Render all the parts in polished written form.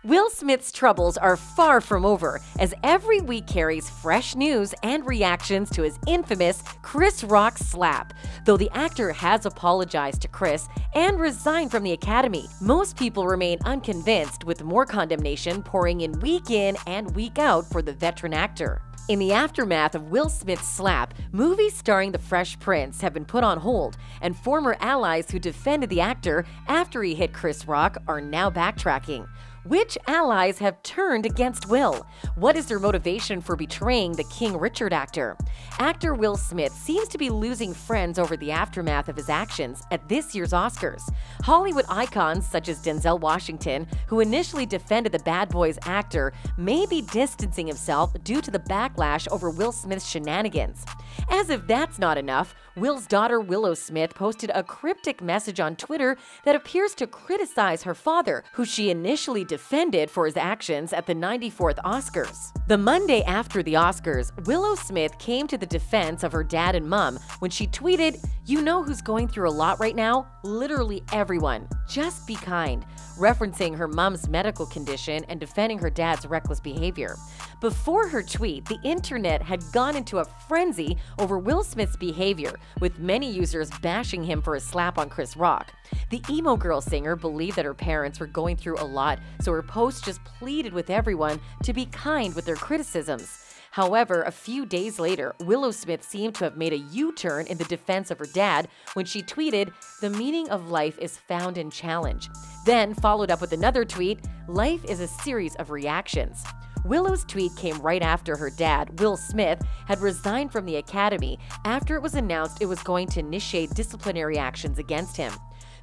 Will Smith's troubles are far from over, as every week carries fresh news and reactions to his infamous Chris Rock slap. Though the actor has apologized to Chris and resigned from the Academy, most people remain unconvinced, with more condemnation pouring in and week out for the veteran actor. In the aftermath of Will Smith's slap, movies starring the Fresh Prince have been put on hold, and former allies who defended the actor after he hit Chris Rock are now backtracking. Which allies have turned against Will? What is their motivation for betraying the King Richard actor? Actor Will Smith seems to be losing friends over the aftermath of his actions at this year's Oscars. Hollywood icons such as Denzel Washington, who initially defended the Bad Boys actor, may be distancing himself due to the backlash over Will Smith's shenanigans. As if that's not enough, Will's daughter Willow Smith posted a cryptic message on Twitter that appears to criticize her father, who she initially defended for his actions at the 94th Oscars. The Monday after the Oscars, Willow Smith came to the defense of her dad and mom when she tweeted, "You know who's going through a lot right now? Literally everyone. Just be kind," referencing her mom's medical condition and defending her dad's reckless behavior. Before her tweet, the internet had gone into a frenzy over Will Smith's behavior, with many users bashing him for a slap on Chris Rock. The emo girl singer believed that her parents were going through a lot, so her post just pleaded with everyone to be kind with their criticisms. However, a few days later, Willow Smith seemed to have made a U-turn in the defense of her dad when she tweeted, "The meaning of life is found in challenge." Then followed up with another tweet, "Life is a series of reactions." Willow's tweet came right after her dad, Will Smith, had resigned from the Academy after it was announced it was going to initiate disciplinary actions against him.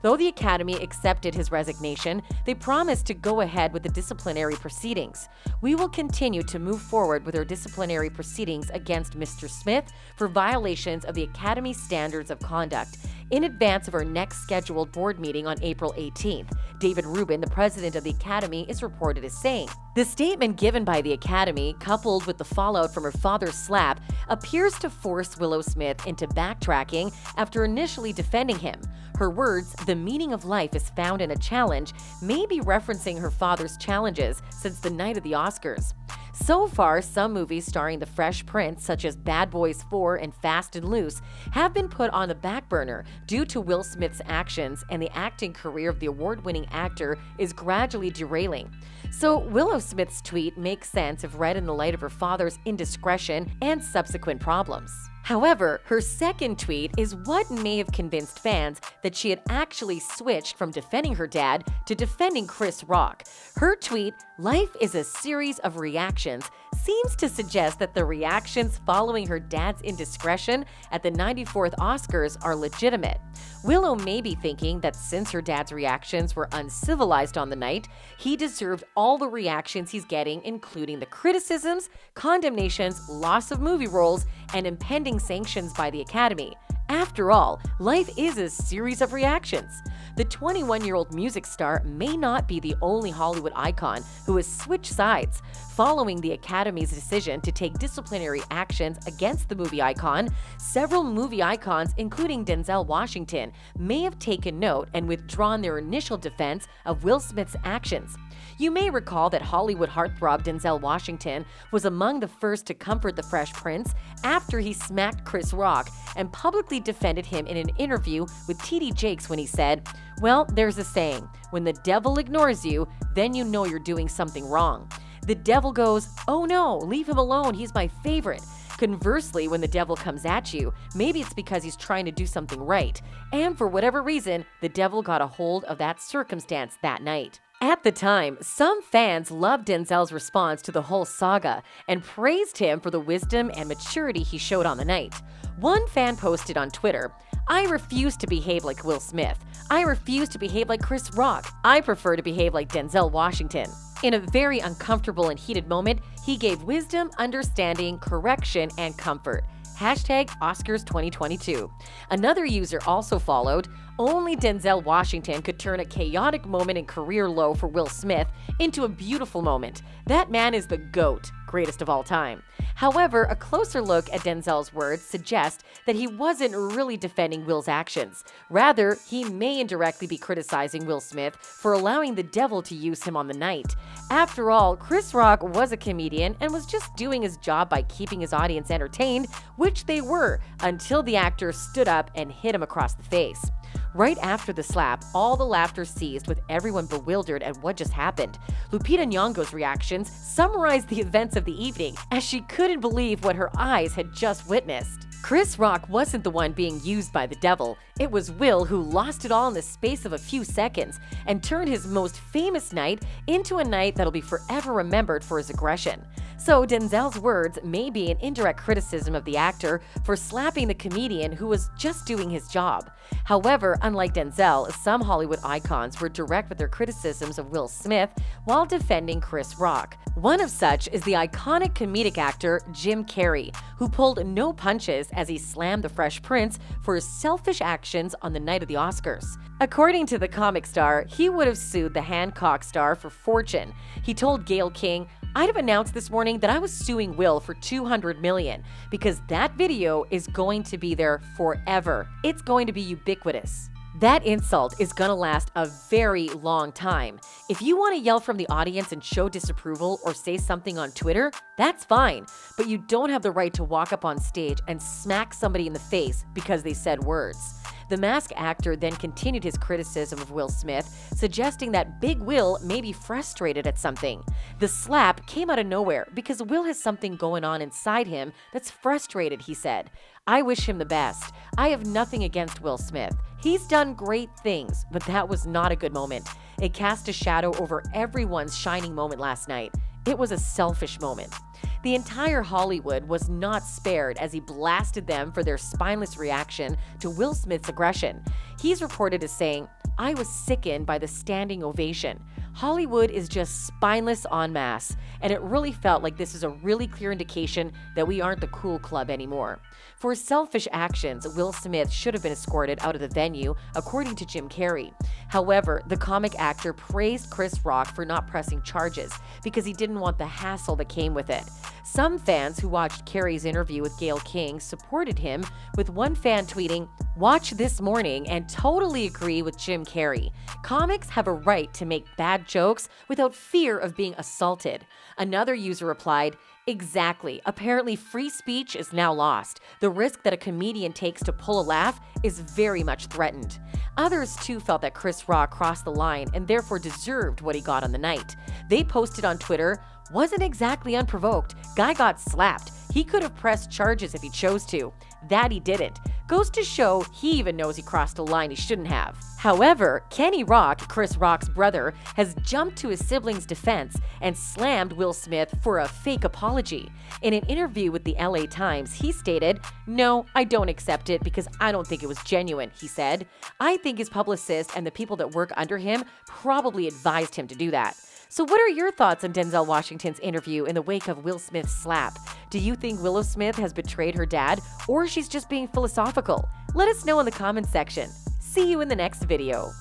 Though the Academy accepted his resignation, they promised to go ahead with the disciplinary proceedings. "We will continue to move forward with our disciplinary proceedings against Mr. Smith for violations of the Academy Standards of Conduct in advance of our next scheduled board meeting on April 18th, David Rubin, the president of the Academy, is reported as saying. The statement given by the Academy, coupled with the fallout from her father's slap, appears to force Willow Smith into backtracking after initially defending him. Her words, "The meaning of life is found in a challenge," may be referencing her father's challenges since the night of the Oscars. So far, some movies starring the Fresh Prince, such as Bad Boys 4 and Fast and Loose, have been put on the back burner due to Will Smith's actions, and the acting career of the award-winning actor is gradually derailing. So Willow Smith's tweet makes sense if read in the light of her father's indiscretion and subsequent problems. However, her second tweet is what may have convinced fans that she had actually switched from defending her dad to defending Chris Rock. Her tweet, "Life is a series of reactions," seems to suggest that the reactions following her dad's indiscretion at the 94th Oscars are legitimate. Willow may be thinking that since her dad's reactions were uncivilized on the night, he deserved all the reactions he's getting, including the criticisms, condemnations, loss of movie roles, and impending sanctions by the Academy. After all, life is a series of reactions. The 21-year-old music star may not be the only Hollywood icon who has switched sides. Following the Academy's decision to take disciplinary actions against the movie icon, several movie icons, including Denzel Washington, may have taken note and withdrawn their initial defense of Will Smith's actions. You may recall that Hollywood heartthrob Denzel Washington was among the first to comfort the Fresh Prince after he smacked Chris Rock and publicly defended him in an interview with T.D. Jakes when he said, "Well, there's a saying, when the devil ignores you, then you know you're doing something wrong. The devil goes, 'Oh no, leave him alone, he's my favorite.' Conversely, when the devil comes at you, maybe it's because he's trying to do something right. And for whatever reason, the devil got a hold of that circumstance that night." At the time, some fans loved Denzel's response to the whole saga and praised him for the wisdom and maturity he showed on the night. One fan posted on Twitter, "I refuse to behave like Will Smith. I refuse to behave like Chris Rock. I prefer to behave like Denzel Washington." In a very uncomfortable and heated moment, he gave wisdom, understanding, correction, and comfort. #Oscars 2022. Another user also followed, "Only Denzel Washington could turn a chaotic moment and career low for Will Smith into a beautiful moment. That man is the GOAT, greatest of all time." However, a closer look at Denzel's words suggests that he wasn't really defending Will's actions. Rather, he may indirectly be criticizing Will Smith for allowing the devil to use him on the night. After all, Chris Rock was a comedian and was just doing his job by keeping his audience entertained, which they were, until the actor stood up and hit him across the face. Right after the slap, all the laughter ceased with everyone bewildered at what just happened. Lupita Nyong'o's reactions summarized the events of the evening as she couldn't believe what her eyes had just witnessed. Chris Rock wasn't the one being used by the devil. It was Will who lost it all in the space of a few seconds and turned his most famous night into a night that'll be forever remembered for his aggression. So Denzel's words may be an indirect criticism of the actor for slapping the comedian who was just doing his job. However, unlike Denzel, some Hollywood icons were direct with their criticisms of Will Smith while defending Chris Rock. One of such is the iconic comedic actor Jim Carrey, who pulled no punches as he slammed the Fresh Prince for his selfish actions on the night of the Oscars. According to the comic star, he would have sued the Hancock star for fortune. He told Gayle King, "I'd have announced this morning that I was suing Will for $200 million because that video is going to be there forever. It's going to be ubiquitous." That insult is gonna last a very long time. If you want to yell from the audience and show disapproval or say something on Twitter, that's fine, but you don't have the right to walk up on stage and smack somebody in the face because they said words. The masked actor then continued his criticism of Will Smith, suggesting that Big Will may be frustrated at something. The slap came out of nowhere because Will has something going on inside him that's frustrated, he said. "I wish him the best. I have nothing against Will Smith. He's done great things, but that was not a good moment. It cast a shadow over everyone's shining moment last night. It was a selfish moment." The entire Hollywood was not spared as he blasted them for their spineless reaction to Will Smith's aggression. He's reported as saying, "I was sickened by the standing ovation. Hollywood is just spineless en masse, and it really felt like this is a really clear indication that we aren't the cool club anymore." For his selfish actions, Will Smith should have been escorted out of the venue, according to Jim Carrey. However, the comic actor praised Chris Rock for not pressing charges because he didn't want the hassle that came with it. Some fans who watched Carrey's interview with Gayle King supported him, with one fan tweeting, "Watch this morning and totally agree with Jim Carrey. Comics have a right to make bad jokes without fear of being assaulted." Another user replied, "Exactly. Apparently free speech is now lost. The risk that a comedian takes to pull a laugh is very much threatened." Others too felt that Chris Rock crossed the line and therefore deserved what he got on the night. They posted on Twitter, "Wasn't exactly unprovoked. Guy got slapped. He could have pressed charges if he chose to. That he didn't. Goes to show he even knows he crossed a line he shouldn't have." However, Kenny Rock, Chris Rock's brother, has jumped to his sibling's defense and slammed Will Smith for a fake apology. In an interview with the LA Times, he stated, "No, I don't accept it because I don't think it was genuine," he said. "I think his publicist and the people that work under him probably advised him to do that." So what are your thoughts on Denzel Washington's interview in the wake of Will Smith's slap? Do you think Willow Smith has betrayed her dad, or she's just being philosophical? Let us know in the comments section. See you in the next video.